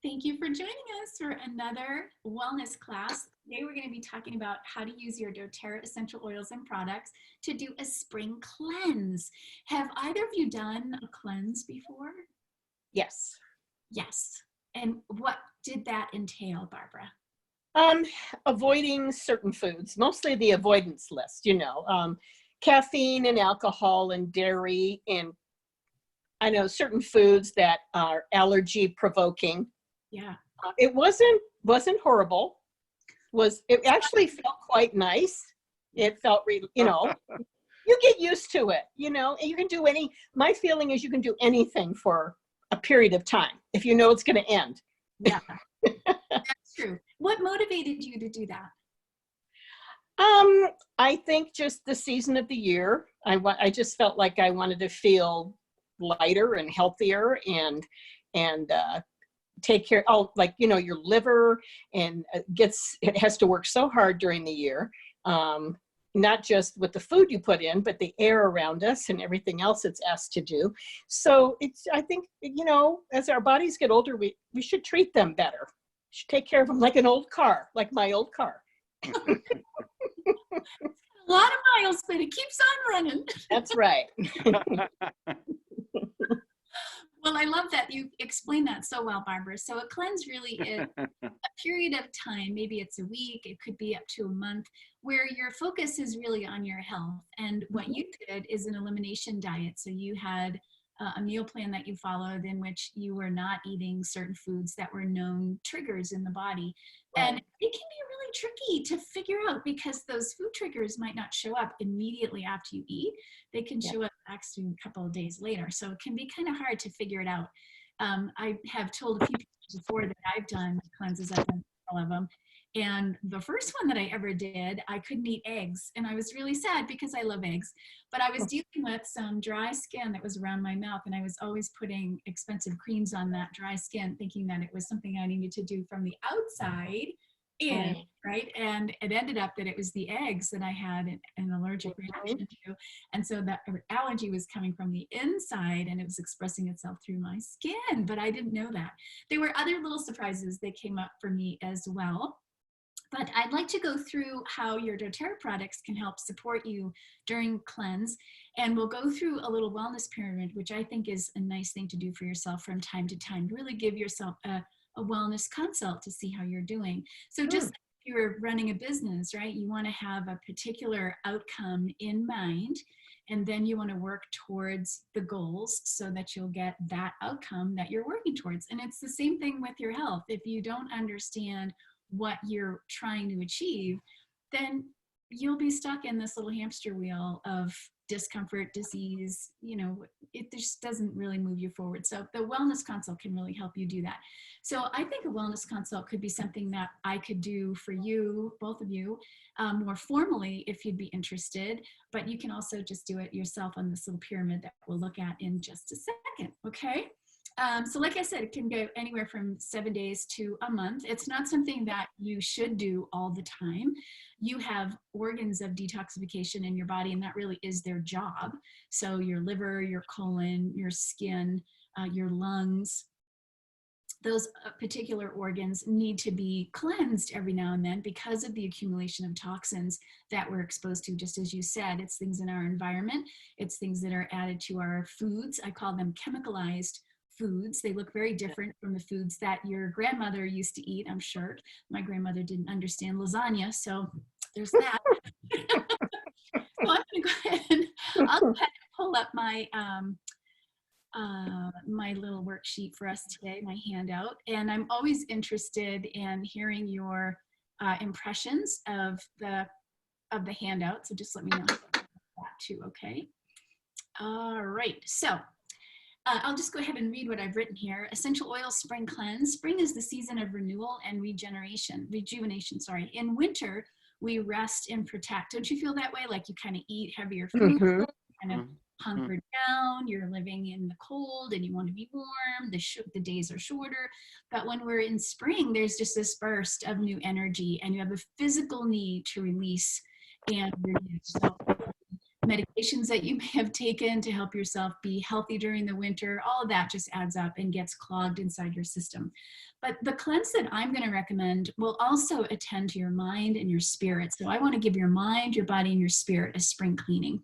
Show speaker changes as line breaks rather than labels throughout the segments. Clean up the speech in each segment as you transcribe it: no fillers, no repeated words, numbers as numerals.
Thank you for joining us for another wellness class. Today we're going to be talking about how to use your doTERRA essential oils and products to do a spring cleanse. Have either of you done a cleanse before?
Yes.
Yes. And what did that entail, Barbara?
Avoiding certain foods, mostly the avoidance list, caffeine and alcohol and dairy, and I know certain foods that are allergy provoking.
Yeah.
It wasn't horrible. It actually felt quite nice. It felt, you get used to it, and you can do my feeling is you can do anything for a period of time if you know it's going to end.
Yeah, that's true. What motivated you to do that?
I think just the season of the year. I just felt like I wanted to feel lighter and healthier and take care. Oh, your liver and it has to work so hard during the year. Not just with the food you put in, but the air around us and everything else it's asked to do. So I think, as our bodies get older, we should treat them better. We should take care of them like an old car, like my old car.
A lot of miles, but it keeps on running.
That's right.
Well, I love that you explained that so well, Barbara. So a cleanse really is a period of time, maybe it's a week, it could be up to a month, where your focus is really on your health. And what you did is an elimination diet. So you had a meal plan that you followed in which you were not eating certain foods that were known triggers in the body.
Right.
And it can be really tricky to figure out because those food triggers might not show up immediately after you eat. They can show up actually a couple of days later. So it can be kind of hard to figure it out. I have told a few people before that I've done cleanses, I've done all of them. And the first one that I ever did, I couldn't eat eggs. And I was really sad because I love eggs. But I was dealing with some dry skin that was around my mouth. And I was always putting expensive creams on that dry skin, thinking that it was something I needed to do from the outside in, right? And it ended up that it was the eggs that I had an allergic reaction to. And so that allergy was coming from the inside and it was expressing itself through my skin. But I didn't know that. There were other little surprises that came up for me as well. But I'd like to go through how your doTERRA products can help support you during cleanse. And we'll go through a little wellness pyramid, which I think is a nice thing to do for yourself from time to time. Really give yourself a wellness consult to see how you're doing. So just like if you're running a business, right, you want to have a particular outcome in mind. And then you want to work towards the goals so that you'll get that outcome that you're working towards. And it's the same thing with your health. If you don't understand what you're trying to achieve, then you'll be stuck in this little hamster wheel of discomfort, disease, it just doesn't really move you forward. So the wellness consult can really help you do that. So I think a wellness consult could be something that I could do for you, both of you, more formally if you'd be interested, but you can also just do it yourself on this little pyramid that we'll look at in just a second, okay? So like I said, it can go anywhere from 7 days to a month. It's not something that you should do all the time. You have organs of detoxification in your body, and that really is their job. So your liver, your colon, your skin, your lungs, those particular organs need to be cleansed every now and then because of the accumulation of toxins that we're exposed to. Just as you said, it's things in our environment. It's things that are added to our foods. I call them chemicalized foods. They look very different from the foods that your grandmother used to eat, I'm sure. My grandmother didn't understand lasagna, so there's that. So I'm going to go ahead and pull up my my little worksheet for us today, my handout. And I'm always interested in hearing your impressions of the handout. So just let me know that too, okay? All right, so I'll just go ahead and read what I've written here. Essential oil spring cleanse. Spring is the season of renewal and rejuvenation, sorry. In winter, we rest and protect. Don't you feel that way? Like you kind of eat heavier food, kind of hunker down, you're living in the cold and you want to be warm, the days are shorter. But when we're in spring, there's just this burst of new energy and you have a physical need to release and renew. So medication medications that you may have taken to help yourself be healthy during the winter, all of that just adds up and gets clogged inside your system. But the cleanse that I'm going to recommend will also attend to your mind and your spirit. So I want to give your mind, your body, and your spirit a spring cleaning.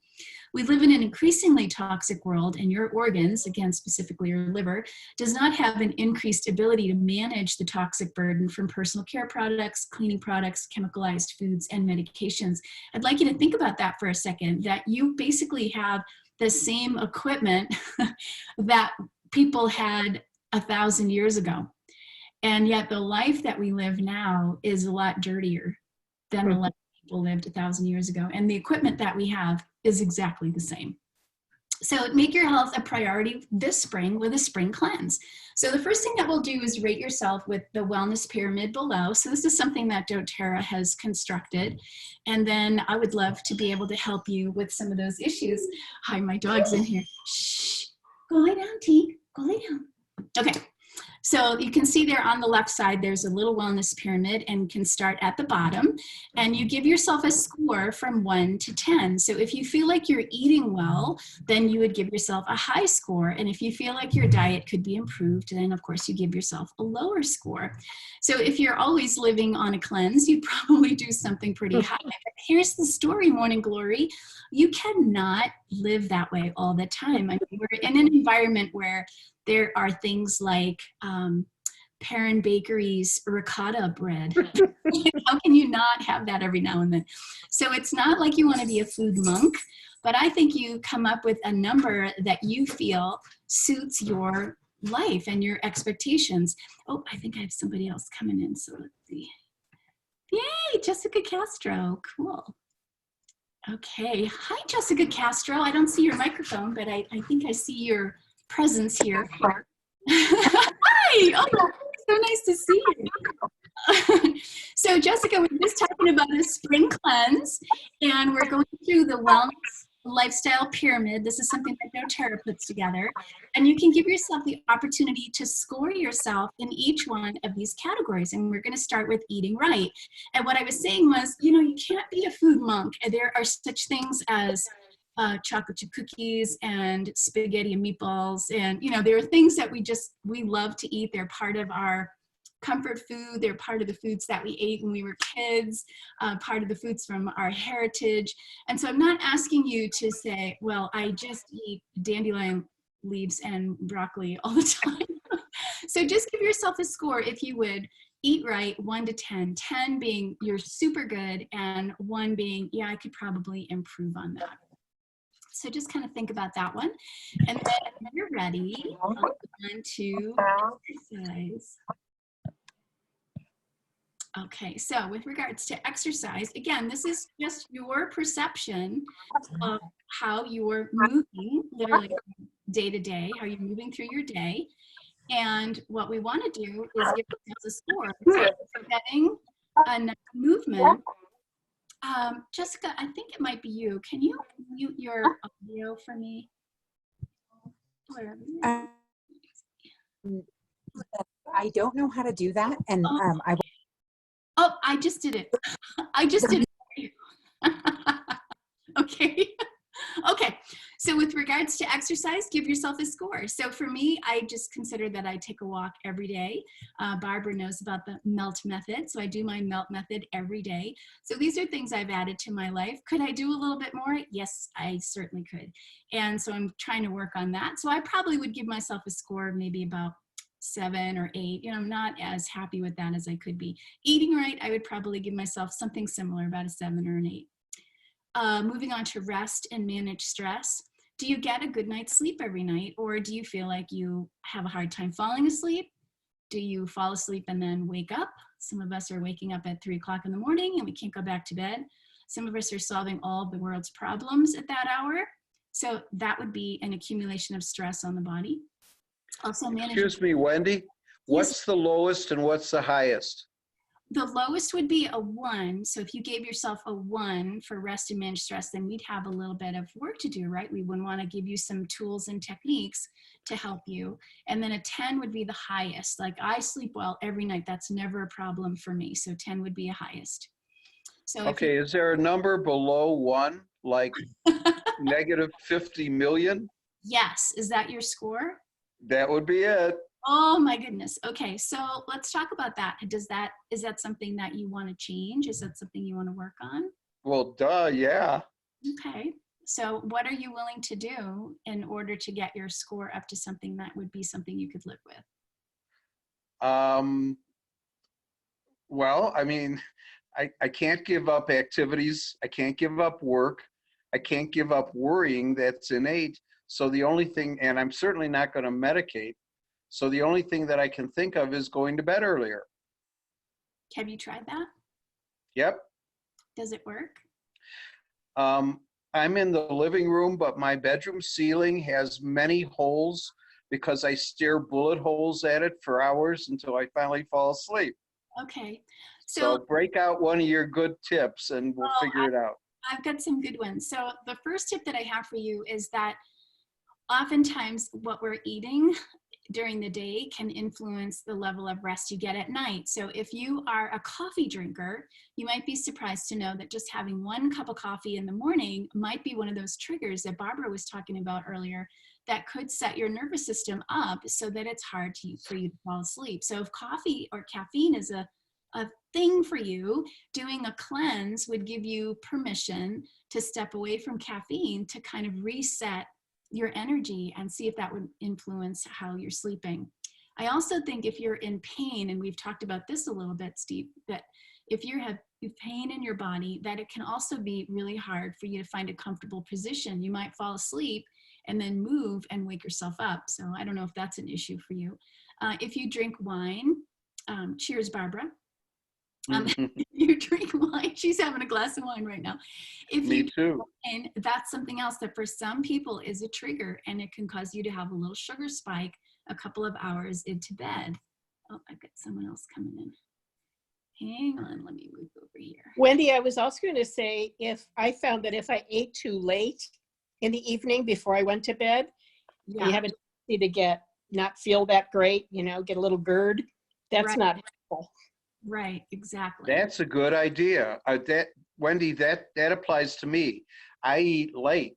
We live in an increasingly toxic world, and your organs, again, specifically your liver, does not have an increased ability to manage the toxic burden from personal care products, cleaning products, chemicalized foods, and medications. I'd like you to think about that for a second, that you basically have the same equipment that people had 1,000 years ago. And yet the life that we live now is a lot dirtier than the life people lived 1,000 years ago. And the equipment that we have is exactly the same. So make your health a priority this spring with a spring cleanse. So the first thing that we'll do is rate yourself with the wellness pyramid below. So this is something that doTERRA has constructed. And then I would love to be able to help you with some of those issues. Hi, my dog's in here. Shh, go lay down, T, go lay down. Okay. So you can see there on the left side, there's a little wellness pyramid, and you can start at the bottom, and you give yourself a score from 1 to 10. So if you feel like you're eating well, then you would give yourself a high score. And if you feel like your diet could be improved, then of course you give yourself a lower score. So if you're always living on a cleanse, you'd probably do something pretty high. But here's the story, Morning Glory. You cannot live that way all the time. I mean, we're in an environment where there are things like Perrin Bakery's ricotta bread. How can you not have that every now and then? So it's not like you want to be a food monk, but I think you come up with a number that you feel suits your life and your expectations. Oh, I think I have somebody else coming in, so let's see. Yay, Jessica Castro, cool. Okay, hi Jessica Castro. I don't see your microphone, but I think I see your presence here. Hi! Oh, so nice to see you. So Jessica, we're just talking about a spring cleanse, and we're going through the wellness lifestyle pyramid. This is something that doTERRA puts together, and you can give yourself the opportunity to score yourself in each one of these categories. And we're going to start with eating right. And what I was saying was, you know, you can't be a food monk. There are such things as chocolate chip cookies and spaghetti and meatballs, and you know, there are things that we love to eat. They're part of our comfort food. They're part of the foods that we ate when we were kids, part of the foods from our heritage. And so I'm not asking you to say, well, I just eat dandelion leaves and broccoli all the time. So just give yourself a score, if you would. Eat right, 1 to 10. 10 being you're super good, and 1 being, yeah, I could probably improve on that. So just kind of think about that one. And then when you're ready, I'll go on to exercise. Okay, so with regards to exercise, again, this is just your perception of how you're moving, literally day to day, how you're moving through your day. And what we want to do is give ourselves a score. So getting enough movement. Jessica, I think it might be you. Can you mute your audio for me?
I don't know how to do that, and
I just did it. I just did it. Okay. Okay. So with regards to exercise, give yourself a score. So for me, I just consider that I take a walk every day. Barbara knows about the MELT method. So I do my MELT method every day. So these are things I've added to my life. Could I do a little bit more? Yes, I certainly could. And so I'm trying to work on that. So I probably would give myself a score of maybe about 7 or 8. You know, I'm not as happy with that as I could be. Eating right, I would probably give myself something similar, about a 7 or an 8. Moving on to rest and manage stress. Do you get a good night's sleep every night, or do you feel like you have a hard time falling asleep? Do you fall asleep and then wake up? Some of us are waking up at 3 o'clock in the morning and we can't go back to bed. Some of us are solving all of the world's problems at that hour. So that would be an accumulation of stress on the body. Also manage.
Excuse me, Wendy, what's the lowest and what's the highest?
The lowest would be a 1. So if you gave yourself a 1 for rest and manage stress, then we'd have a little bit of work to do, right? We would want to give you some tools and techniques to help you. And then a 10 would be the highest. Like, I sleep well every night. That's never a problem for me. So 10 would be a highest. So if
Okay, is there a number below 1, like negative 50 million?
yes, is that your score?
That would be it.
Oh my goodness. Okay, so let's talk about that. Is that something that you want to change? Is that something you want to work on?
Well, duh, yeah.
Okay. So what are you willing to do in order to get your score up to something that would be something you could live with?
Um, well, I mean, I can't give up activities. I can't give up work. I can't give up worrying. That's innate. So the only thing, and I'm certainly not going to medicate. So the only thing that I can think of is going to bed earlier.
Have you tried that?
Yep.
Does it work?
Um, I'm in the living room, but my bedroom ceiling has many holes because I stare bullet holes at it for hours until I finally fall asleep.
Okay. So,
So break out one of your good tips and we'll
well,
figure it out.
I've got some good ones. So the first tip that I have for you is that oftentimes what we're eating during the day can influence the level of rest you get at night. So if you are a coffee drinker, you might be surprised to know that just having one cup of coffee in the morning might be one of those triggers that Barbara was talking about earlier that could set your nervous system up so that it's hard for you to fall asleep. So if coffee or caffeine is a thing for you, doing a cleanse would give you permission to step away from caffeine to kind of reset your energy and see if that would influence how you're sleeping. I also think if you're in pain, and we've talked about this a little bit, Steve, that if you have pain in your body, that it can also be really hard for you to find a comfortable position. You might fall asleep and then move and wake yourself up. So I don't know if that's an issue for you. If you drink wine, cheers, Barbara. You drink wine. She's having a glass of wine right now. If
Me
you
too.
and that's something else that for some people is a trigger, and it can cause you to have a little sugar spike a couple of hours into bed. Oh, I've got someone else coming in. Hang on, let me move over here.
Wendy, I was also going to say, if I found that if I ate too late in the evening before I went to bed,
Yeah,
you have a tendency to not feel that great, get a little GERD. That's
right,
not helpful.
right, exactly.
That's a good idea. Wendy, that applies to me. I eat late.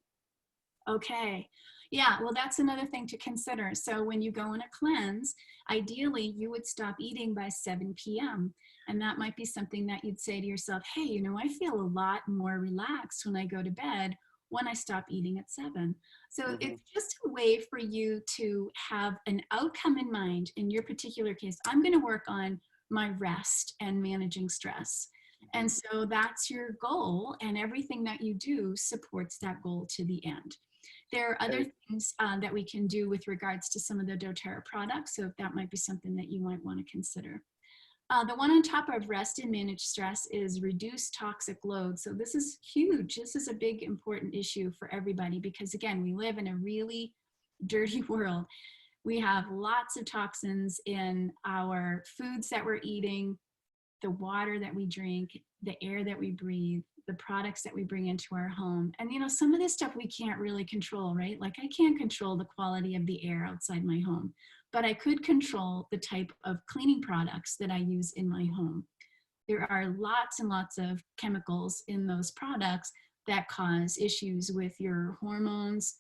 Okay. Yeah, well, that's another thing to consider. So when you go on a cleanse, ideally you would stop eating by 7 p.m. And that might be something that you'd say to yourself, hey, I feel a lot more relaxed when I go to bed when I stop eating at 7. So it's just a way for you to have an outcome in mind. In your particular case, I'm going to work on my rest and managing stress. And so that's your goal, and everything that you do supports that goal to the end. There are other things that we can do with regards to some of the doTERRA products, so that might be something that you might want to consider. The one on top of rest and manage stress is reduce toxic load. So this is huge. This is a big, important issue for everybody because, again, we live in a really dirty world. We have lots of toxins in our foods that we're eating, the water that we drink, the air that we breathe, the products that we bring into our home. And some of this stuff we can't really control, right? Like I can't control the quality of the air outside my home, but I could control the type of cleaning products that I use in my home. There are lots and lots of chemicals in those products that cause issues with your hormones,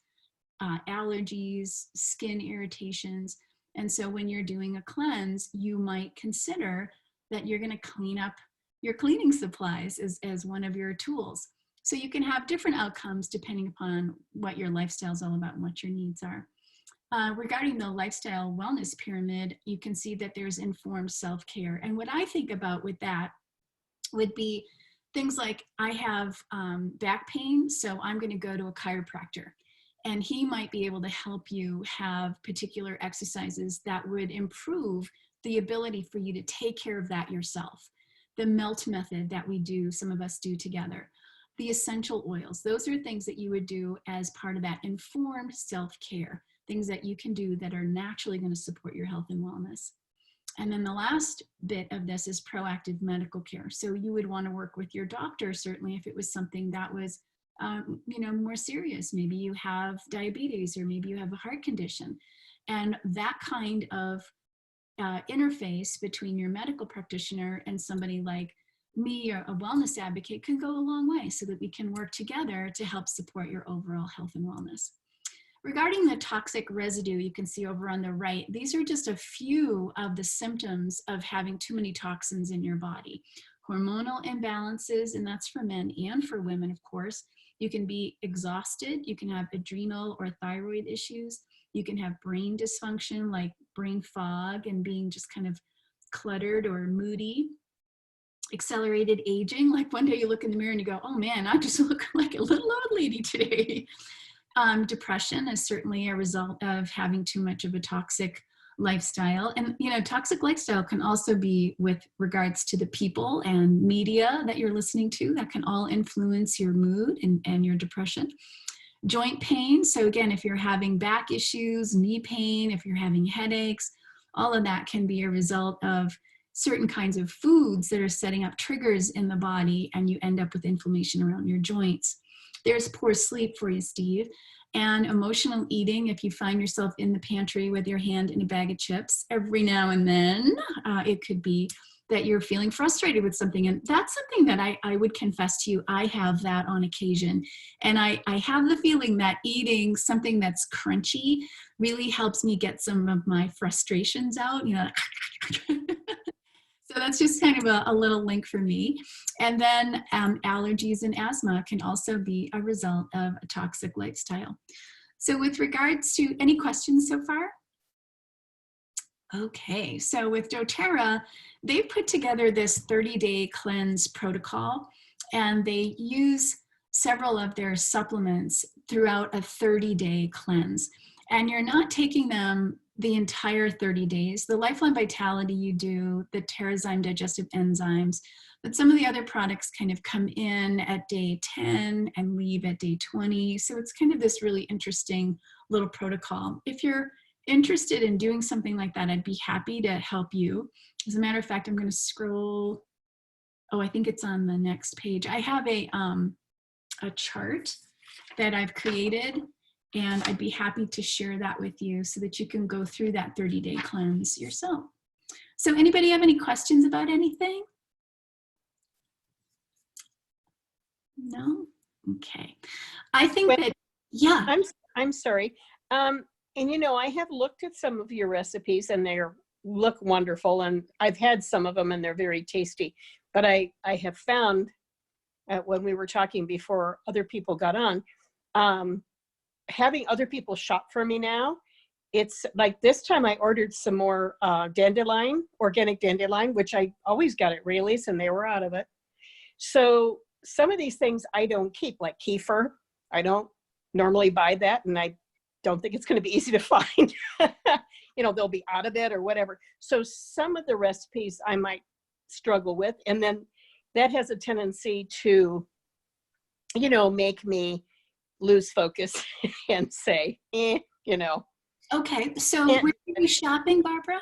allergies, skin irritations. And so when you're doing a cleanse, you might consider that you're going to clean up your cleaning supplies as one of your tools. So you can have different outcomes depending upon what your lifestyle is all about and what your needs are. Regarding the lifestyle wellness pyramid, you can see that there's informed self-care. And what I think about with that would be things like I have back pain, so I'm going to go to a chiropractor. And he might be able to help you have particular exercises that would improve the ability for you to take care of that yourself. The melt method that some of us do together. The essential oils, those are things that you would do as part of that informed self-care, things that you can do that are naturally going to support your health and wellness. And then the last bit of this is proactive medical care. So you would want to work with your doctor, certainly if it was something that was more serious. Maybe you have diabetes or maybe you have a heart condition. And that kind of interface between your medical practitioner and somebody like me or a wellness advocate can go a long way so that we can work together to help support your overall health and wellness. Regarding the toxic residue, you can see over on the right, these are just a few of the symptoms of having too many toxins in your body. Hormonal imbalances, and that's for men and for women, of course. You can be exhausted. You can have adrenal or thyroid issues. You can have brain dysfunction, like brain fog and being just kind of cluttered or moody. Accelerated aging, like one day you look in the mirror and you go, oh man, I just look like a little old lady today. Depression is certainly a result of having too much of a toxic lifestyle. And, you know, toxic lifestyle can also be with regards to the people and media that you're listening to. That can all influence your mood and your depression. Joint pain. So again, if you're having back issues, knee pain, if you're having headaches, all of that can be a result of certain kinds of foods that are setting up triggers in the body, and you end up with inflammation around your joints. There's poor sleep for you, Steve. And emotional eating, if you find yourself in the pantry with your hand in a bag of chips every now and then, it could be that you're feeling frustrated with something. And that's something that I would confess to you, I have that on occasion. And I have the feeling that eating something that's crunchy really helps me get some of my frustrations out, you know. So that's just kind of a little link for me. And then allergies and asthma can also be a result of a toxic lifestyle. So with regards to any questions so far? Okay, so with doTERRA, they've put together this 30-day cleanse protocol, and they use several of their supplements throughout a 30-day cleanse. And you're not taking them the entire 30 days. The Lifeline Vitality you do, the Terrazyme digestive enzymes, but some of the other products kind of come in at day 10 and leave at day 20. So it's kind of this really interesting little protocol. If you're interested in doing something like that, I'd be happy to help you. As a matter of fact, I'm going to scroll. Oh, I think it's on the next page. I have a chart that I've created, and I'd be happy to share that with you so that you can go through that 30-day cleanse yourself. So anybody have any questions about anything? No? Okay. I think that, yeah.
I'm sorry. And you know, I have looked at some of your recipes and they look wonderful, and I've had some of them and they're very tasty. But I have found when we were talking before other people got on, having other people shop for me now, it's like this time I ordered some more dandelion, organic dandelion, which I always got at Rayleigh's and they were out of it. So some of these things I don't keep, like kefir. I don't normally buy that, and I don't think it's going to be easy to find. You know, they'll be out of it or whatever. So some of the recipes I might struggle with, and then that has a tendency to, you know, make me lose focus and say, you know.
Okay, so where are you shopping, Barbara?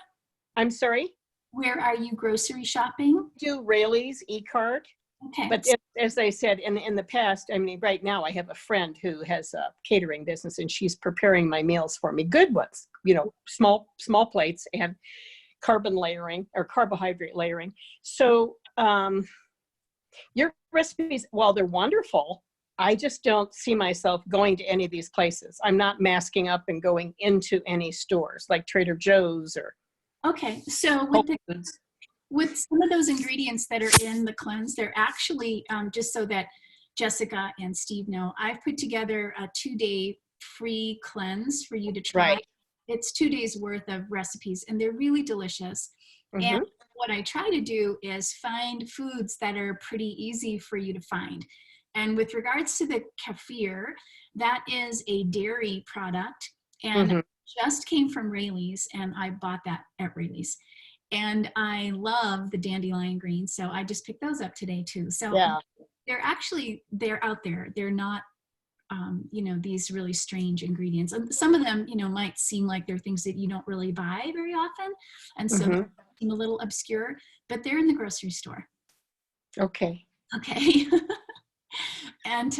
I'm sorry?
Where are you grocery shopping?
Do Rayleigh's e-cart.
Okay.
But as I said, in the past, I mean, right now I have a friend who has a catering business, and she's preparing my meals for me. Good ones, you know, small plates and carbon layering or carbohydrate layering. So your recipes, while they're wonderful, I just don't see myself going to any of these places. I'm not masking up and going into any stores like Trader Joe's or.
Okay, so with some of those ingredients that are in the cleanse, they're actually, just so that Jessica and Steve know, I've put together a 2-day free cleanse for you to try.
Right.
It's 2 days worth of recipes, and they're really delicious. And what I try to do is find foods that are pretty easy for you to find. And with regards to the kefir, that is a dairy product, and just came from Rayleigh's, and I bought that at Rayleigh's. And I love the dandelion greens, so I just picked those up today too. So yeah. They're out there. They're not, you know, these really strange ingredients. And some of them, you know, might seem like they're things that you don't really buy very often, and so they seem a little obscure, but they're in the grocery store. Okay. And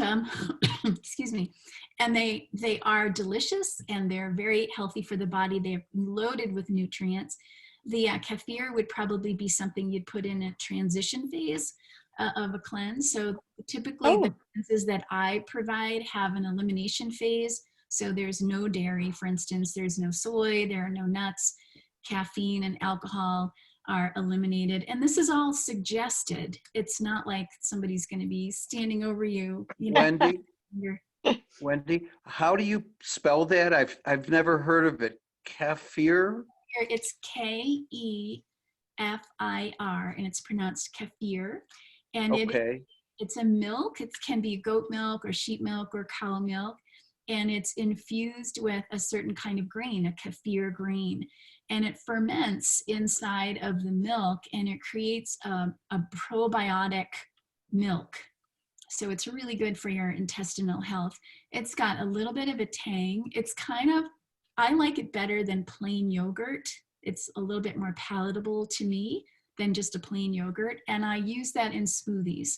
excuse me. And they are delicious, and they're very healthy for the body. They're loaded with nutrients. The kefir would probably be something you'd put in a transition phase of a cleanse. So typically the
Oh,
cleanses that I provide have an elimination phase. So there's no dairy, for instance, there's no soy, there are no nuts, caffeine and alcohol are eliminated. And this is all suggested. It's not like somebody's going to be standing over you, you know,
Wendy,
you're,
Wendy, how do you spell that? I've never heard of it. Kefir?
it's Kefir, and it's pronounced kefir. And
Okay.
it's a milk. It can be goat milk or sheep milk or cow milk. And it's infused with a certain kind of grain, a kefir grain. And it ferments inside of the milk and it creates a probiotic milk. So it's really good for your intestinal health. It's got a little bit of a tang. It's kind of, I like it better than plain yogurt. It's a little bit more palatable to me than just a plain yogurt. And I use that in smoothies.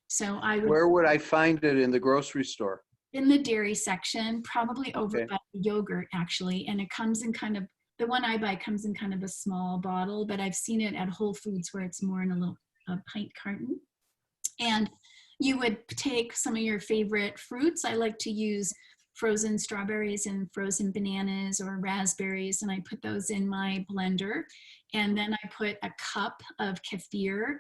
So I would,
Where would I find it in the grocery store?
in the dairy section, probably over
Okay.
by the yogurt actually. And it comes in kind of, the one I buy comes in kind of a small bottle, but I've seen it at Whole Foods where it's more in a pint carton. And you would take some of your favorite fruits. I like to use frozen strawberries and frozen bananas or raspberries, and I put those in my blender. And then I put a cup of kefir,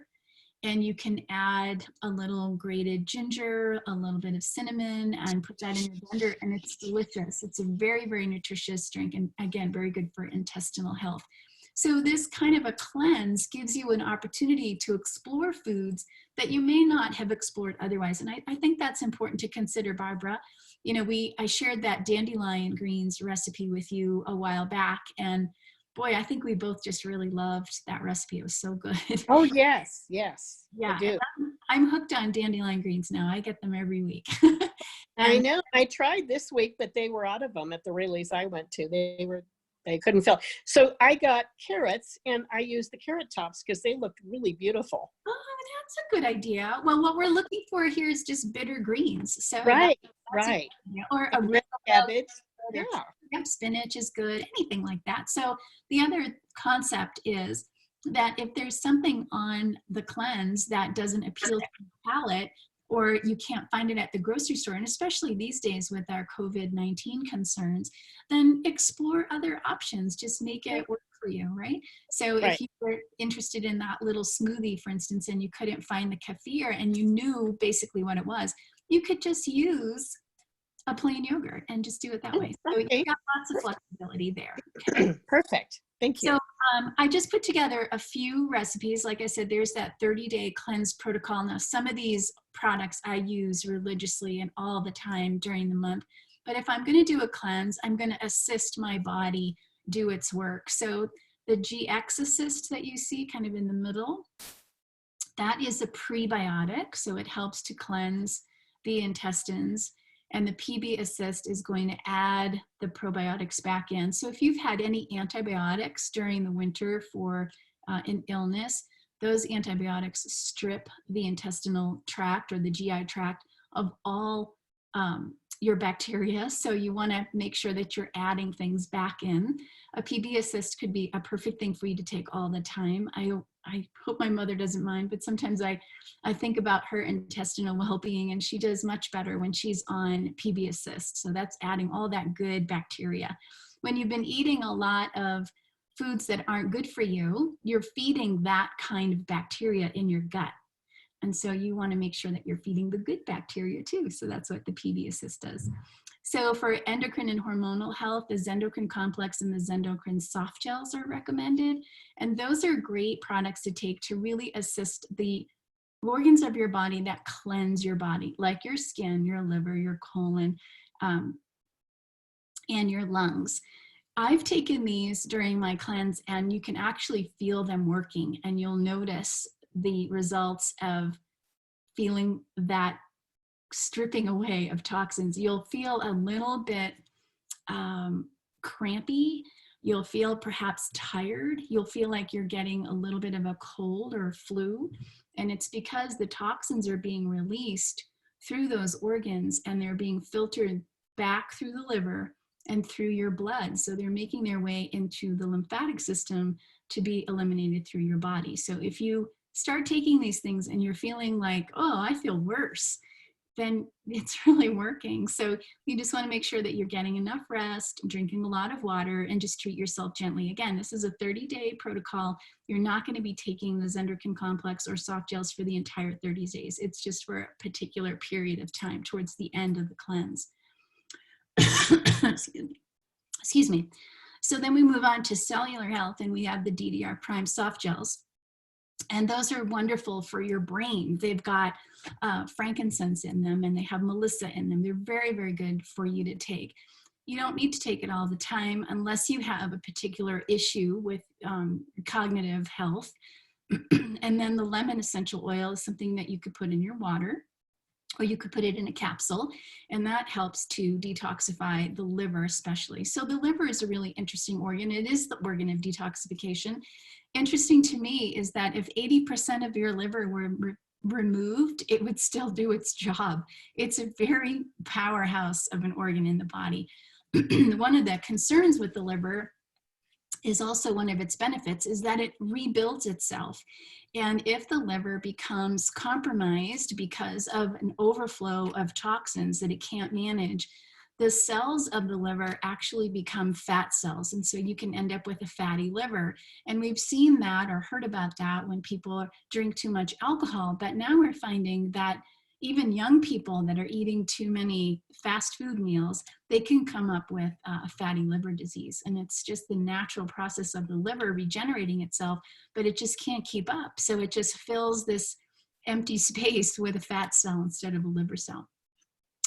and you can add a little grated ginger, a little bit of cinnamon, and put that in your blender, and it's delicious. It's a very, very nutritious drink, and again, very good for intestinal health. So this kind of a cleanse gives you an opportunity to explore foods that you may not have explored otherwise. And I think that's important to consider, Barbara. You know, I shared that dandelion greens recipe with you a while back, and boy, I think we both just really loved that recipe. It was so good.
oh yes, yes, I
Yeah, and
do.
I'm hooked on dandelion greens now. I get them every week.
I
And
know. I tried this week, but they were out of them at the rallies I went to. They couldn't fill. So I got carrots and I used the carrot tops because they looked really beautiful.
oh, that's a good idea. Well, what we're looking for here is just bitter greens. So
Right,
that's a
right.
good idea. Or
And red cabbage. Yeah.
yep, spinach is good, anything like that. So the other concept is that if there's something on the cleanse that doesn't appeal to your palate, or you can't find it at the grocery store, and especially these days with our COVID-19 concerns, then explore other options. Just make it work for you, right? So if
Right.
you were interested in that little smoothie, for instance, and you couldn't find the kefir and you knew basically what it was, you could just use a plain yogurt and just do it that way. So
Okay.
you've got lots of flexibility there. Okay.
Perfect. Thank you.
So I just put together a few recipes. Like I said, there's that 30-day cleanse protocol. Now, some of these products I use religiously and all the time during the month. But if I'm going to do a cleanse, I'm going to assist my body do its work. So the GX Assist that you see kind of in the middle, that is a prebiotic. So it helps to cleanse the intestines. And the PB Assist is going to add the probiotics back in. So if you've had any antibiotics during the winter for an illness, those antibiotics strip the intestinal tract or the GI tract of all your bacteria. So you want to make sure that you're adding things back in. A PB Assist could be a perfect thing for you to take all the time. I hope my mother doesn't mind, but sometimes I think about her intestinal well-being, and she does much better when she's on PB Assist. So that's adding all that good bacteria. When you've been eating a lot of foods that aren't good for you, you're feeding that kind of bacteria in your gut. And so you want to make sure that you're feeding the good bacteria too. So that's what the PB Assist does. So for endocrine and hormonal health, the Zendocrine Complex and the Zendocrine Soft Gels are recommended. And those are great products to take to really assist the organs of your body that cleanse your body, like your skin, your liver, your colon, and your lungs. I've taken these during my cleanse, and you can actually feel them working, and you'll notice the results of feeling that stripping away of toxins. You'll feel a little bit crampy. You'll feel perhaps tired. You'll feel like you're getting a little bit of a cold or flu. And it's because the toxins are being released through those organs, and they're being filtered back through the liver and through your blood. So they're making their way into the lymphatic system to be eliminated through your body. So if you start taking these things and you're feeling like, oh, I feel worse, then it's really working. So you just want to make sure that you're getting enough rest, drinking a lot of water, and just treat yourself gently. Again, this is a 30-day protocol. You're not going to be taking the Zenderkin complex or soft gels for the entire 30 days. It's just for a particular period of time towards the end of the cleanse. Excuse me. So then we move on to cellular health, and we have the DDR Prime soft gels. And those are wonderful for your brain. They've got frankincense in them, and they have melissa in them. They're very, very good for you to take. You don't need to take it all the time unless you have a particular issue with cognitive health. And then the lemon essential oil is something that you could put in your water, or you could put it in a capsule, and that helps to detoxify the liver especially. So the liver is a really interesting organ. It is the organ of detoxification. Interesting to me is that if 80% of your liver were removed, it would still do its job. It's a very powerhouse of an organ in the body. One of the concerns with the liver is also one of its benefits is that it rebuilds itself. And if the liver becomes compromised because of an overflow of toxins that it can't manage, the cells of the liver actually become fat cells. And so you can end up with a fatty liver. And we've seen that or heard about that when people drink too much alcohol. But now we're finding that even young people that are eating too many fast food meals, they can come up with a fatty liver disease. And it's just the natural process of the liver regenerating itself, but it just can't keep up. So it just fills this empty space with a fat cell instead of a liver cell.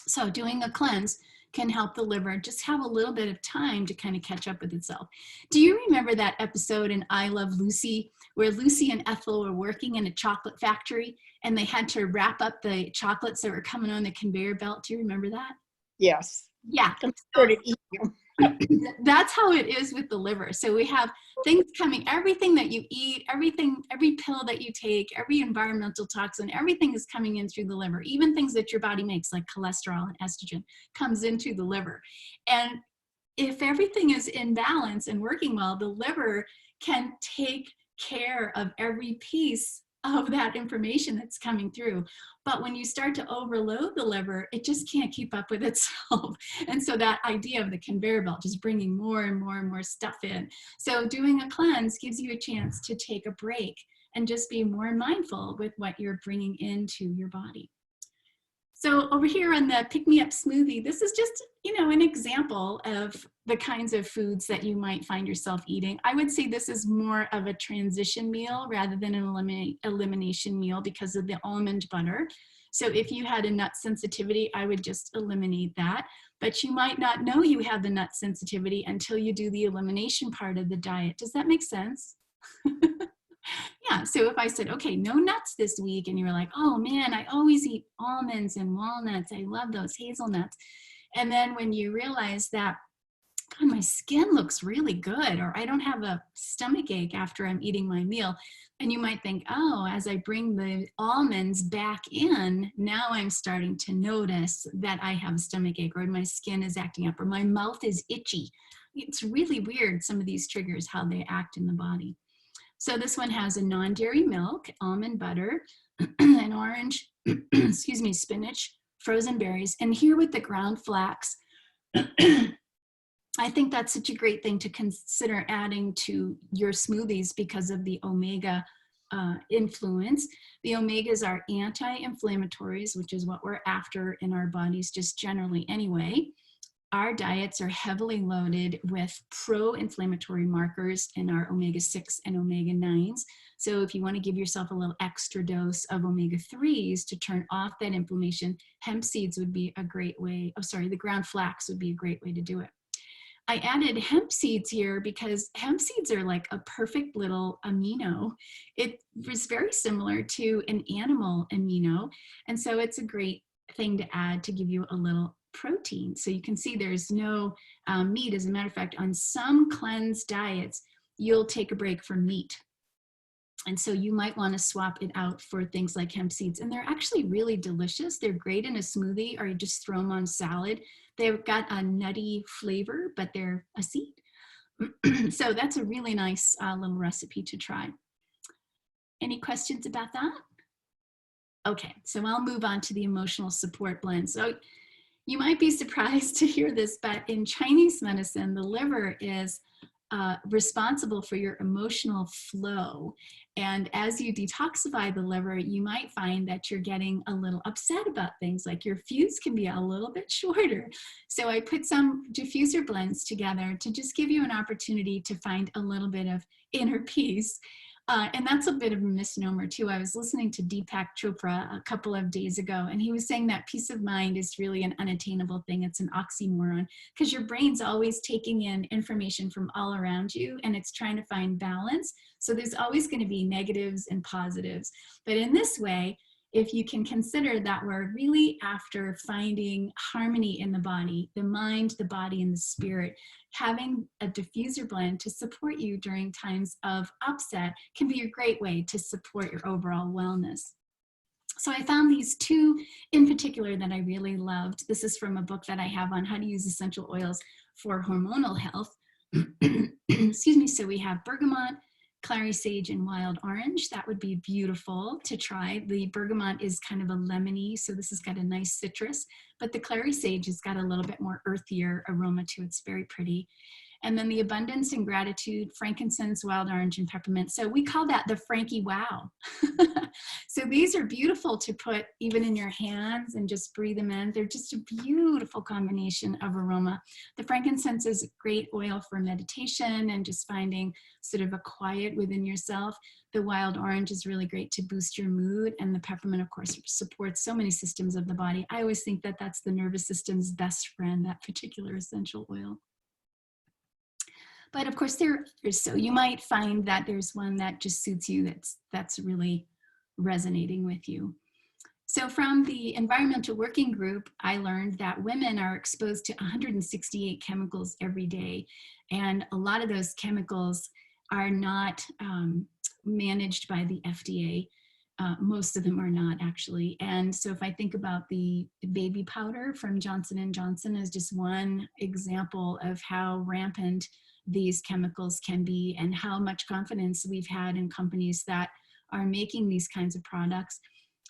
So doing a cleanse can help the liver just have a little bit of time to kind of catch up with itself. Do you remember that episode in I Love Lucy, where Lucy and Ethel were working in a chocolate factory and they had to wrap up the chocolates that were coming on the conveyor belt? Do you remember that?
Yes.
Yeah.
I'm started eating.
That's how it is with the liver. So we have things coming, everything that you eat, everything, every pill that you take, every environmental toxin, everything is coming in through the liver. Even things that your body makes like cholesterol and estrogen comes into the liver. And if everything is in balance and working well, the liver can take care of every piece of that information that's coming through. But when you start to overload the liver, it just can't keep up with itself. And so that idea of the conveyor belt, just bringing more and more and more stuff in. So doing a cleanse gives you a chance to take a break and just be more mindful with what you're bringing into your body. So over here on the Pick Me Up smoothie, this is just, an example of the kinds of foods that you might find yourself eating. I would say this is more of a transition meal rather than an elimination meal because of the almond butter. So if you had a nut sensitivity, I would just eliminate that. But you might not know you have the nut sensitivity until you do the elimination part of the diet. Does that make sense? Yeah, so if I said, okay, no nuts this week, and you're like, oh man, I always eat almonds and walnuts. I love those hazelnuts. And then when you realize that, God, my skin looks really good, or I don't have a stomach ache after I'm eating my meal. And you might think, oh, as I bring the almonds back in, now I'm starting to notice that I have a stomach ache, or my skin is acting up, or my mouth is itchy. It's really weird, some of these triggers, how they act in the body. So this one has a non-dairy milk, almond butter, an orange, excuse me, spinach, frozen berries, and here with the ground flax, I think that's such a great thing to consider adding to your smoothies because of the omega influence. The omegas are anti-inflammatories, which is what we're after in our bodies just generally anyway. Our diets are heavily loaded with pro-inflammatory markers in our omega-6 and omega-9s. So if you want to give yourself a little extra dose of omega-3s to turn off that inflammation, hemp seeds would be a great way. The ground flax would be a great way to do it. I added hemp seeds here because hemp seeds are like a perfect little amino. It is very similar to an animal amino. And so it's a great thing to add to give you a little protein. So you can see there's no meat. As a matter of fact, on some cleanse diets, you'll take a break from meat. And so you might want to swap it out for things like hemp seeds. And they're actually really delicious. They're great in a smoothie, or you just throw them on salad. They've got a nutty flavor, but they're a seed. So that's a really nice little recipe to try. Any questions about that? Okay, so I'll move on to the emotional support blend. So you might be surprised to hear this, but in Chinese medicine, the liver is responsible for your emotional flow. And as you detoxify the liver, you might find that you're getting a little upset about things, like your fuse can be a little bit shorter. So I put some diffuser blends together to just give you an opportunity to find a little bit of inner peace. And that's a bit of a misnomer too. I was listening to Deepak Chopra a couple of days ago, and he was saying that peace of mind is really an unattainable thing. It's an oxymoron, because your brain's always taking in information from all around you, and it's trying to find balance. So there's always going to be negatives and positives. But in this way, if you can consider that we're really after finding harmony in the body, the mind, the body, and the spirit, having a diffuser blend to support you during times of upset can be a great way to support your overall wellness. So I found these two in particular that I really loved. This is from a book that I have on how to use essential oils for hormonal health. Excuse me. So we have bergamot, clary sage, and wild orange. That would be beautiful to try. The bergamot is kind of a lemony, so this has got a nice citrus, but the clary sage has got a little bit more earthier aroma to it. It's very pretty. And then the abundance and gratitude, frankincense, wild orange, and peppermint. So we call that the Frankie Wow. So these are beautiful to put even in your hands and just breathe them in. They're just a beautiful combination of aroma. The frankincense is a great oil for meditation and just finding sort of a quiet within yourself. The wild orange is really great to boost your mood. And the peppermint, of course, supports so many systems of the body. I always think that that's the nervous system's best friend, that particular essential oil. But of course, so you might find that there's one that just suits you, that's really resonating with you. So from the environmental working group, I learned that women are exposed to 168 chemicals every day. And a lot of those chemicals are not managed by the FDA. Most of them are not, actually. And so if I think about the baby powder from Johnson & Johnson as just one example of how rampant these chemicals can be and how much confidence we've had in companies that are making these kinds of products.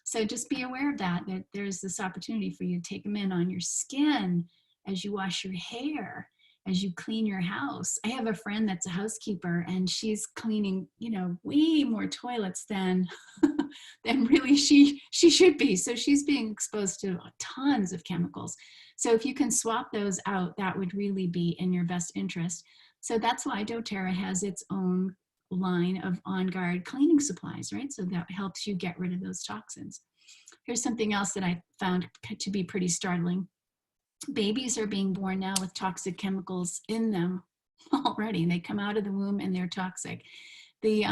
So just be aware of that there's this opportunity for you to take them in on your skin, as you wash your hair, as you clean your house. I have a friend that's a housekeeper, and she's cleaning, way more toilets than really she should be. So she's being exposed to tons of chemicals. So if you can swap those out, that would really be in your best interest. So that's why doTERRA has its own line of On Guard cleaning supplies, right? So that helps you get rid of those toxins. Here's something else that I found to be pretty startling. Babies are being born now with toxic chemicals in them already. They come out of the womb and they're toxic. The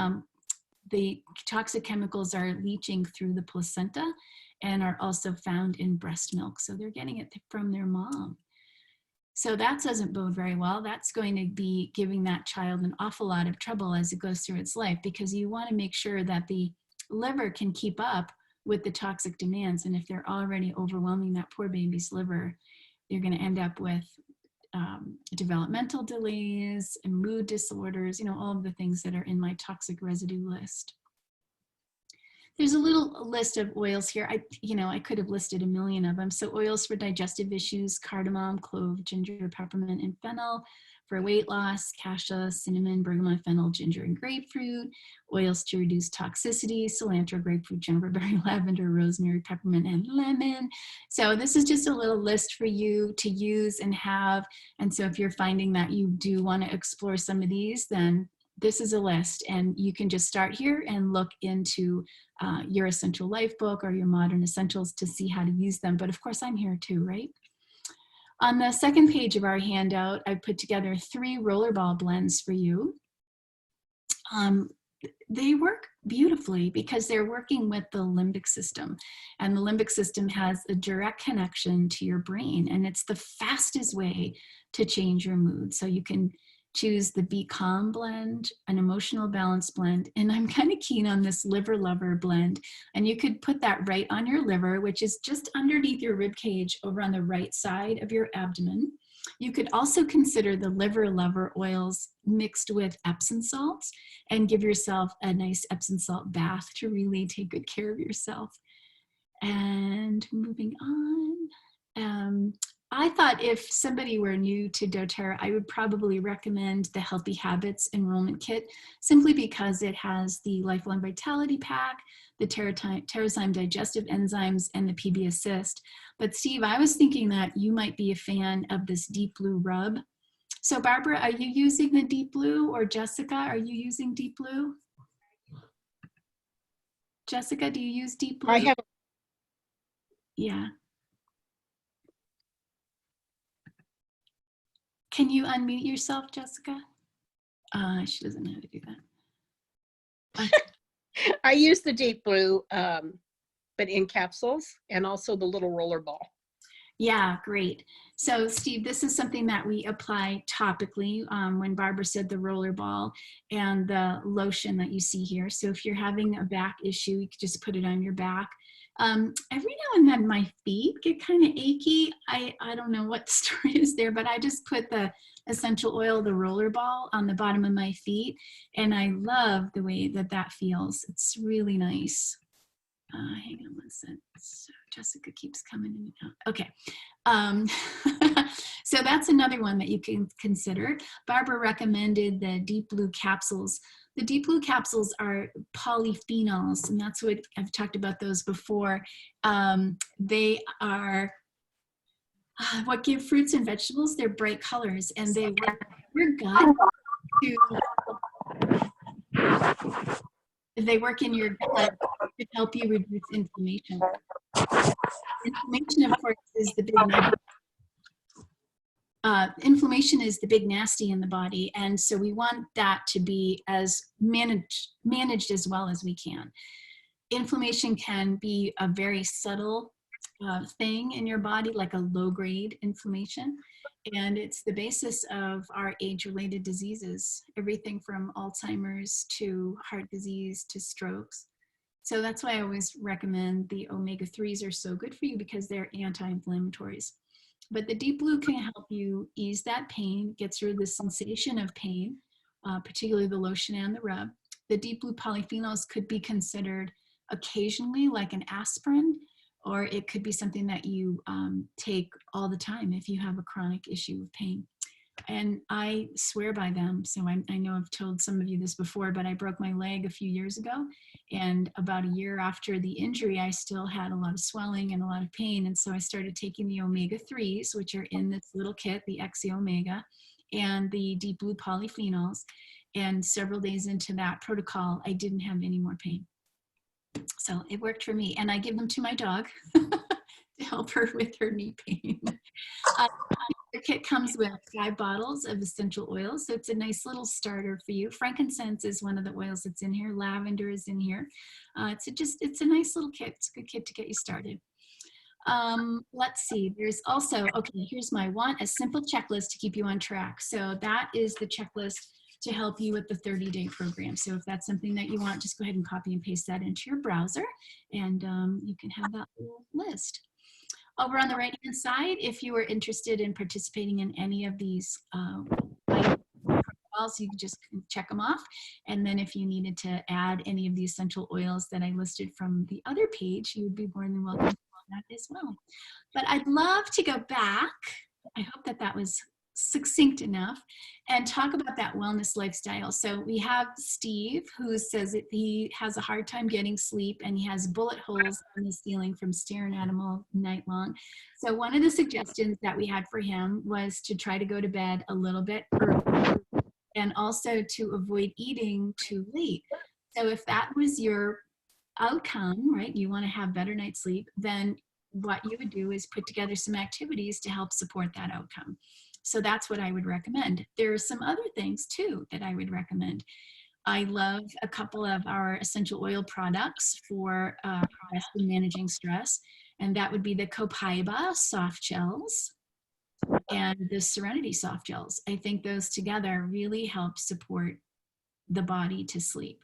toxic chemicals are leaching through the placenta and are also found in breast milk. So they're getting it from their mom. So that doesn't bode very well. That's going to be giving that child an awful lot of trouble as it goes through its life, because you want to make sure that the liver can keep up with the toxic demands. And if they're already overwhelming that poor baby's liver, you're going to end up with developmental delays and mood disorders, all of the things that are in my toxic residue list. There's a little list of oils here. I could have listed a million of them. So oils for digestive issues: cardamom, clove, ginger, peppermint, and fennel. For weight loss: cassia, cinnamon, bergamot, fennel, ginger, and grapefruit. Oils to reduce toxicity: cilantro, grapefruit, juniperberry, lavender, rosemary, peppermint, and lemon. So this is just a little list for you to use and have. And so if you're finding that you do want to explore some of these, then this is a list, and you can just start here and look into your Essential Life book or your Modern Essentials to see how to use them. But of course, I'm here too, right? On the second page of our handout, I put together 3 rollerball blends for you. They work beautifully because they're working with the limbic system, and the limbic system has a direct connection to your brain, and it's the fastest way to change your mood. So you can choose the Be Calm blend, an emotional balance blend, and I'm kind of keen on this Liver Lover blend. And you could put that right on your liver, which is just underneath your rib cage over on the right side of your abdomen. You could also consider the liver lover oils mixed with Epsom salts and give yourself a nice Epsom salt bath to really take good care of yourself. And moving on, I thought if somebody were new to doTERRA, I would probably recommend the Healthy Habits Enrollment Kit, simply because it has the Lifelong Vitality Pack, the Terrazyme Digestive Enzymes, and the PB Assist. But Steve, I was thinking that you might be a fan of this Deep Blue Rub. So Barbara, are you using the Deep Blue, or Jessica, are you using Deep Blue? Jessica, do you use Deep Blue?
I have.
Yeah. Can you unmute yourself, Jessica? She doesn't know how to do that.
I use the Deep Blue, but in capsules, and also the little roller ball.
Yeah, great. So Steve, this is something that we apply topically when Barbara said the roller ball and the lotion that you see here. So if you're having a back issue, you can just put it on your back. Every now and then my feet get kind of achy. I don't know what the story is there, but I just put the essential oil, the roller ball, on the bottom of my feet, and I love the way that that feels. It's really nice. Hang on one second. So Jessica keeps coming in and out. Okay. So that's another one that you can consider. Barbara recommended the Deep Blue capsules. The Deep Blue capsules are polyphenols, and that's what I've talked about those before. They are what give fruits and vegetables their bright colors, and they work your gut to, they work in your gut to help you reduce inflammation. Inflammation, of course, is the big inflammation is the big nasty in the body, and so we want that to be as managed as well as we can. Inflammation can be a very subtle thing in your body, like a low-grade inflammation, and it's the basis of our age-related diseases, everything from Alzheimer's to heart disease to strokes. So that's why I always recommend the omega-3s are so good for you, because they're anti-inflammatories. But the Deep Blue can help you ease that pain, gets rid of the sensation of pain, particularly the lotion and the rub. The Deep Blue polyphenols could be considered occasionally like an aspirin, or it could be something that you take all the time if you have a chronic issue of pain. And I swear by them. So I know I've told some of you this before, but I broke my leg a few years ago. And about a year after the injury, I still had a lot of swelling and a lot of pain. And so I started taking the omega-3s, which are in this little kit, the XE Omega, and the Deep Blue polyphenols. And several days into that protocol, I didn't have any more pain. So it worked for me. And I give them to my dog to help her with her knee pain. The kit comes with 5 bottles of essential oils, so it's a nice little starter for you. Frankincense is one of the oils that's in here. Lavender is in here. It's a nice little kit. It's a good kit to get you started. Let's see. There's also, okay, here's my a simple checklist to keep you on track. So that is the checklist to help you with the 30-day program. So if that's something that you want, just go ahead and copy and paste that into your browser, and you can have that little list. Over on the right-hand side, if you are interested in participating in any of these protocols, you can just check them off. And then if you needed to add any of the essential oils that I listed from the other page, you would be more than welcome to do that as well. But I'd love to go back. I hope that that was succinct enough, and talk about that wellness lifestyle. So we have Steve, who says that he has a hard time getting sleep, and he has bullet holes in the ceiling from staring at him all night long. So one of the suggestions that we had for him was to try to go to bed a little bit early, and also to avoid eating too late. So if that was your outcome, right, you want to have better night's sleep, then what you would do is put together some activities to help support that outcome. So that's what I would recommend. There are some other things too that I would recommend. I love a couple of our essential oil products for rest and managing stress, and that would be the Copaiba soft gels and the Serenity soft gels. I think those together really help support the body to sleep.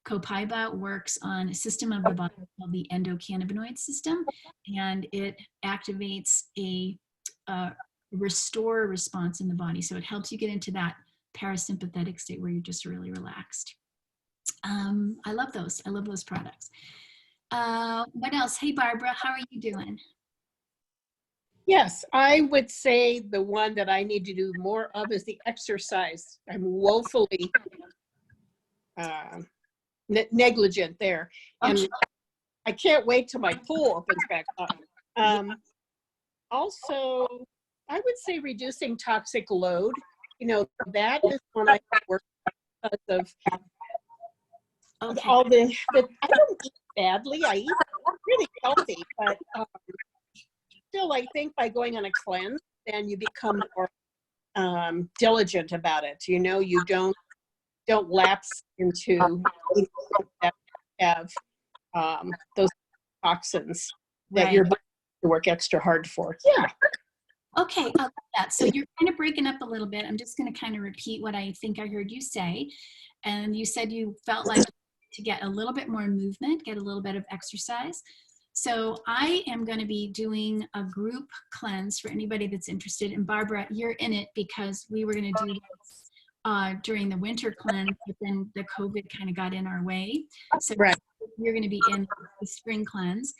Copaiba works on a system of the body called the endocannabinoid system, and it activates a restore a response in the body. So it helps you get into that parasympathetic state where you're just really relaxed. I love those. I love those products. What else? Hey, Barbara, how are you doing?
Yes, I would say the one that I need to do more of is the exercise. I'm woefully negligent there. And I can't wait till my pool opens back up. Also, I would say reducing toxic load. You know, that is when I work because of all the I don't eat badly. I eat really healthy, but still, I think by going on a cleanse, then you become more diligent about it. You know, you don't lapse into that have those toxins that your body has to work extra hard for. Yeah.
Okay, I love that. So you're kind of breaking up a little bit. I'm just going to kind of repeat what I think I heard you say. And you said you felt like to get a little bit more movement, get a little bit of exercise. So I am going to be doing a group cleanse for anybody that's interested. And Barbara, you're in it because we were going to do this during the winter cleanse, but then the COVID kind of got in our way. So you're going to be in the spring cleanse.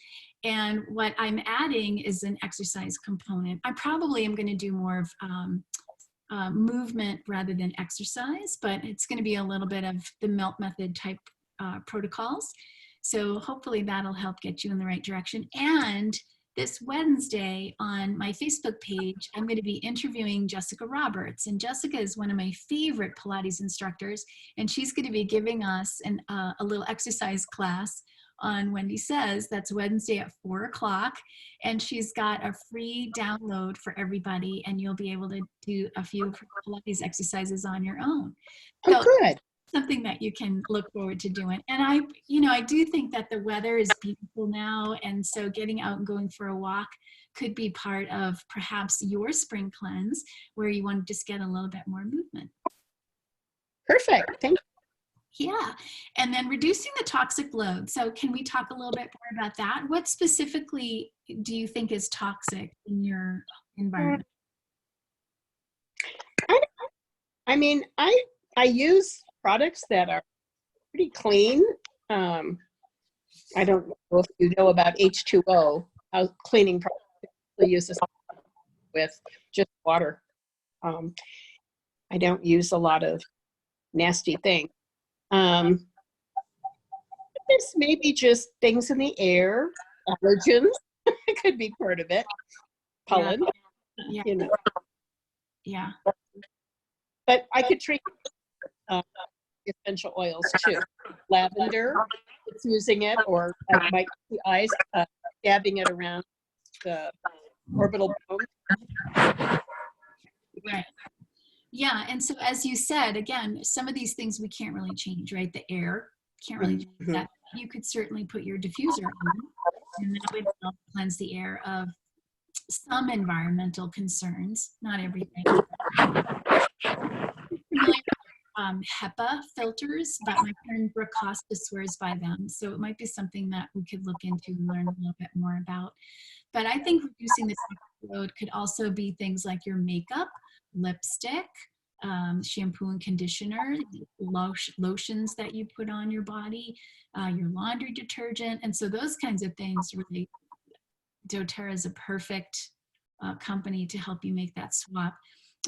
And what I'm adding is an exercise component. I probably am going to do more of movement rather than exercise, but it's going to be a little bit of the melt method type protocols. So hopefully that'll help get you in the right direction. And this Wednesday on my Facebook page, I'm going to be interviewing Jessica Roberts. And Jessica is one of my favorite Pilates instructors. And she's going to be giving us a little exercise class on Wendy Says. That's Wednesday at 4 o'clock. And she's got a free download for everybody. And you'll be able to do a few Pilates exercises on your own. So,
good.
Something that you can look forward to doing. And I do think that the weather is beautiful now. And so getting out and going for a walk could be part of perhaps your spring cleanse where you want to just get a little bit more movement.
Perfect. Thank you.
Yeah. And then reducing the toxic load. So can we talk a little bit more about that? What specifically do you think is toxic in your environment?
I mean, I use products that are pretty clean. I don't know if you know about H2O, cleaning products. We use this with just water. I don't use a lot of nasty things. This may be just things in the air, allergens could be part of it. Pollen,
Yeah.
you know.
Yeah.
But I could treat essential oils too. Lavender, it's using it, or I might the eyes dabbing it around the orbital bone.
Right. Yeah. And so as you said, again, some of these things we can't really change, right? The air, can't really change that. You could certainly put your diffuser on, and that would help cleanse the air of some environmental concerns, not everything. HEPA filters, but my friend Brooke Costa swears by them. So it might be something that we could look into and learn a little bit more about. But I think reducing the toxic load could also be things like your makeup, lipstick, shampoo and conditioner, lotions that you put on your body, your laundry detergent. And so those kinds of things really, doTERRA is a perfect company to help you make that swap.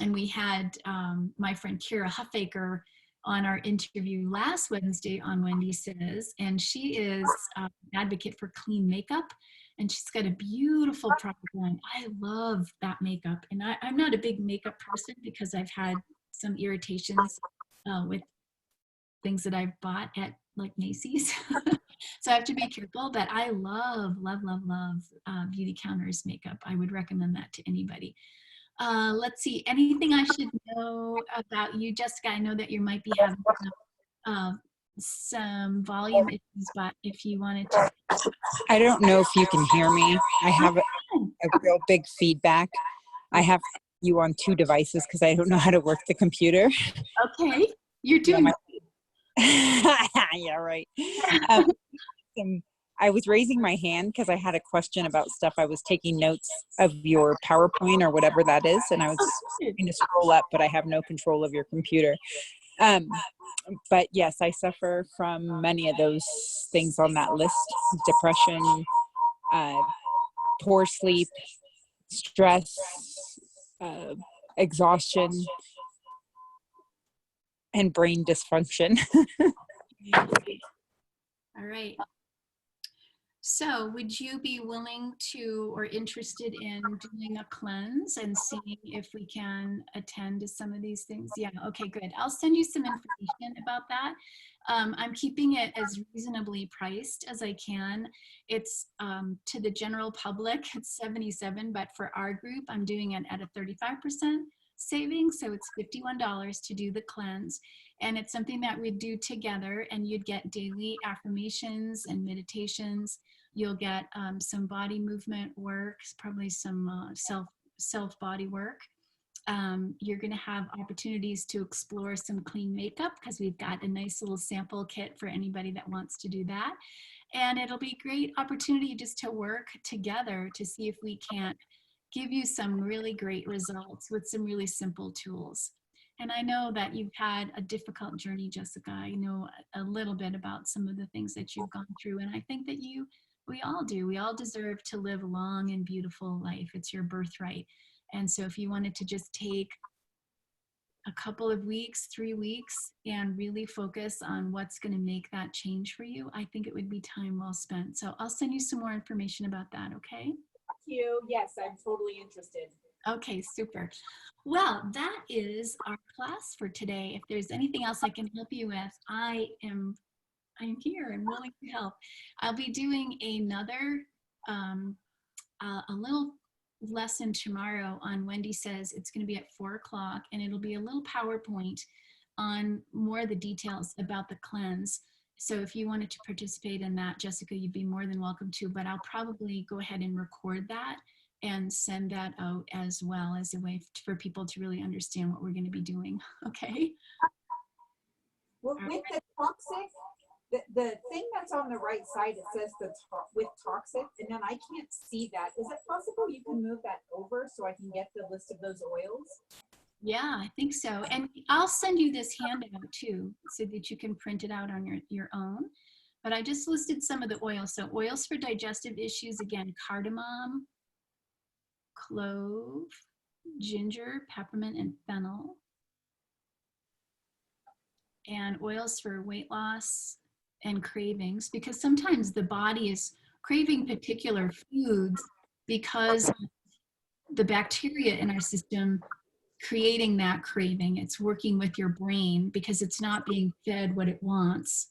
And we had my friend Kira Huffaker on our interview last Wednesday on Wendy Says, and she is an advocate for clean makeup, and she's got a beautiful product line. I love that makeup, and I'm not a big makeup person because I've had some irritations with things that I've bought at like Macy's. So I have to be careful, but I love Beauty Counters makeup. I would recommend that to anybody. Let's see, anything I should know about you, Jessica? I know that you might be having some volume issues, but if you wanted to.
I don't know if you can hear me. I have a real big feedback. I have you on 2 devices because I don't know how to work the computer.
Okay, you're doing
Yeah, right. I was raising my hand because I had a question about stuff. I was taking notes of your PowerPoint or whatever that is, and I was trying to scroll up, but I have no control of your computer. But yes, I suffer from many of those things on that list: depression, poor sleep, stress, exhaustion, and brain dysfunction.
All right. So would you be willing to or interested in doing a cleanse and seeing if we can attend to some of these things? Yeah, okay, good. I'll send you some information about that. I'm keeping it as reasonably priced as I can. It's to the general public, it's $77, but for our group, I'm doing it at a 35% savings. So it's $51 to do the cleanse. And it's something that we do together, and you'd get daily affirmations and meditations. You'll get some body movement work, probably some self body work. You're going to have opportunities to explore some clean makeup because we've got a nice little sample kit for anybody that wants to do that. And it'll be a great opportunity just to work together to see if we can't give you some really great results with some really simple tools. And I know that you've had a difficult journey, Jessica. I know a little bit about some of the things that you've gone through. And I think that we all do. We all deserve to live a long and beautiful life. It's your birthright. And so if you wanted to just take a couple of weeks, 3 weeks, and really focus on what's going to make that change for you, I think it would be time well spent. So I'll send you some more information about that, okay?
Thank you. Yes, I'm totally interested.
Okay, super. Well, that is our class for today. If there's anything else I can help you with, I'm here and willing to help. I'll be doing another, a little lesson tomorrow on Wendy Says. It's going to be at 4 o'clock, and it'll be a little PowerPoint on more of the details about the cleanse. So if you wanted to participate in that, Jessica, you'd be more than welcome to, but I'll probably go ahead and record that and send that out as well as a way for people to really understand what we're going to be doing. Okay.
Well, with the toxic, the thing that's on the right side, it says with toxic, and then I can't see that. Is it possible you can move that over so I can get the list of those oils?
Yeah, I think so. And I'll send you this handout too, so that you can print it out on your own. But I just listed some of the oils. So oils for digestive issues, again, cardamom, clove, ginger, peppermint, and fennel. And oils for weight loss and cravings, because sometimes the body is craving particular foods because the bacteria in our system creating that craving. It's working with your brain because it's not being fed what it wants.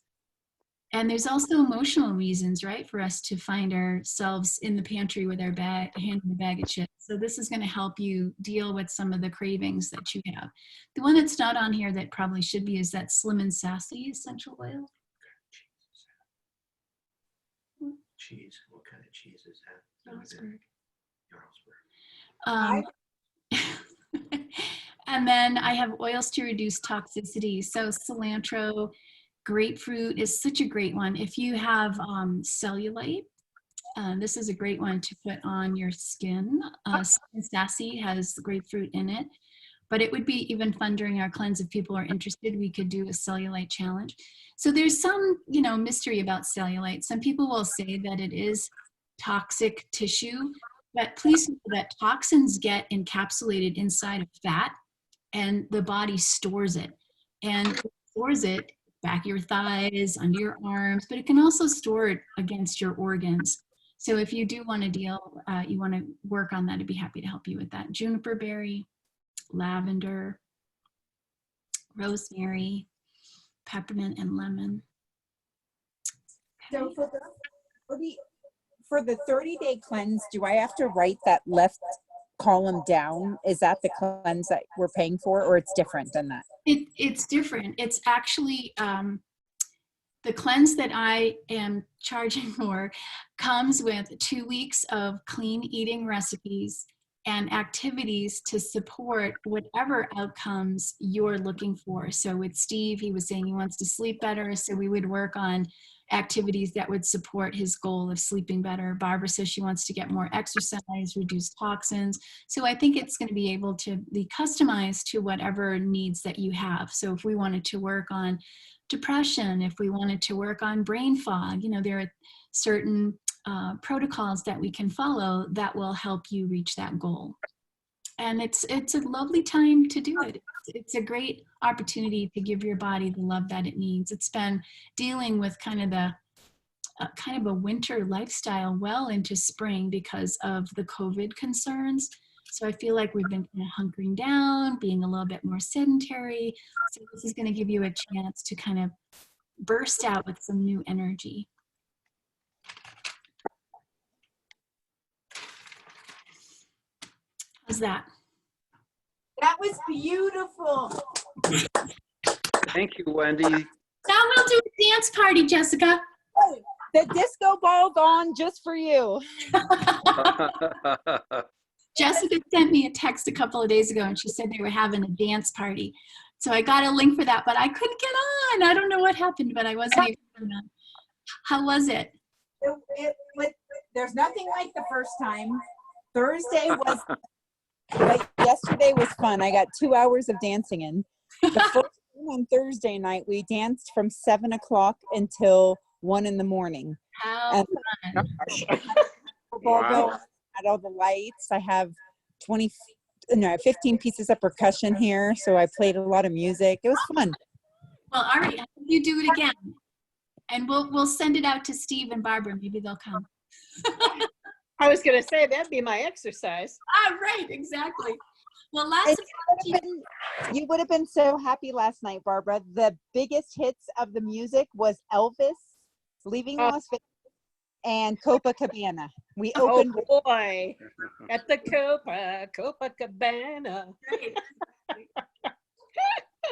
And there's also emotional reasons, right, for us to find ourselves in the pantry with our hand in the bag of chips. So this is going to help you deal with some of the cravings that you have. The one that's not on here that probably should be is that Slim and Sassy essential oil.
Cheese. What kind of cheese is that?
Jarlsberg.
Jarlsberg.
And then I have oils to reduce toxicity. So cilantro, grapefruit is such a great one. If you have cellulite, this is a great one to put on your skin. Sassy has grapefruit in it, but it would be even fun during our cleanse. If people are interested, we could do a cellulite challenge. So there's some, mystery about cellulite. Some people will say that it is toxic tissue, but please know that toxins get encapsulated inside of fat, and the body stores it. And it stores it back your thighs, under your arms, but it can also store it against your organs. So if you do want to you want to work on that, I'd be happy to help you with that. Juniper berry, lavender, rosemary, peppermint, and lemon.
Okay. So for the 30-day cleanse, do I have to write that left column down? Is that the cleanse that we're paying for, or it's different than that?
It's different. It's actually the cleanse that I am charging for comes with 2 weeks of clean eating recipes and activities to support whatever outcomes you're looking for. So with Steve, he was saying he wants to sleep better, so we would work on activities that would support his goal of sleeping better. Barbara says she wants to get more exercise, reduce toxins. So I think it's going to be able to be customized to whatever needs that you have. So if we wanted to work on depression, if we wanted to work on brain fog, you know, there are certain protocols that we can follow that will help you reach that goal. And it's a lovely time to do it. It's a great opportunity to give your body the love that it needs. It's been dealing with kind of a winter lifestyle well into spring because of the COVID concerns. So I feel like we've been kind of hunkering down, being a little bit more sedentary. So this is going to give you a chance to kind of burst out with some new energy. How's that?
That was beautiful.
Thank you, Wendy.
Now we'll do a dance party, Jessica.
The disco ball's on just for you.
Jessica sent me a text a couple of days ago and she said they were having a dance party. So I got a link for that, but I couldn't get on. I don't know what happened, but I wasn't able to get on. How was it?
There's nothing like the first time. Thursday was,
But yesterday was fun. I got 2 hours of dancing in. The first thing on Thursday night, we danced from 7 o'clock until 1 in the morning.
How
And
fun.
Wow.
had all the lights. I have 15 pieces of percussion here, so I played a lot of music. It was fun.
Well, Ari, I hope you do it again. And we'll send it out to Steve and Barbara. Maybe they'll come.
I was going to say that'd be my exercise.
Ah, right, exactly. Well, lots of
You would have been so happy last night, Barbara. The biggest hits of the music was Elvis, Leaving Las Vegas, and Copacabana. We opened
Oh boy, at the Copacabana.
Right.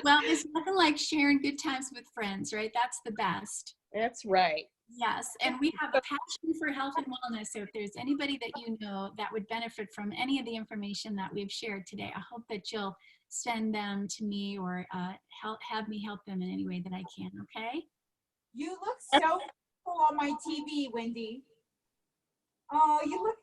Well, it's nothing like sharing good times with friends, right? That's the best.
That's right.
Yes, and we have a passion for health and wellness. So if there's anybody that you know that would benefit from any of the information that we've shared today, I hope that you'll send them to me or have me help them in any way that I can, okay?
you look so cool on my TV, Wendy. Oh, you look.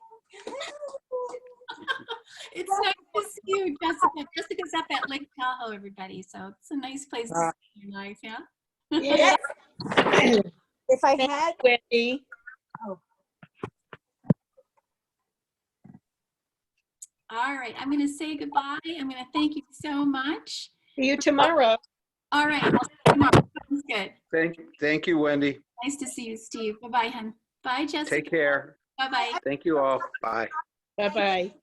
It's nice to see you, Jessica. Jessica's up at Lake Tahoe, everybody. So it's a nice place to spend your life, yeah?
Yeah.
If I
Thank
had,
you, Wendy.
All right, I'm going to say goodbye. I'm going to thank you so much.
See you tomorrow.
All right, I'll see you tomorrow. Sounds good.
Thank you, Wendy.
Nice to see you, Steve. Bye-bye, hon. Bye, Jessica.
Take care.
Bye-bye.
Thank you all. Bye.
Bye-bye.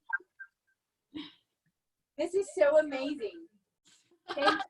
This is so amazing. Thank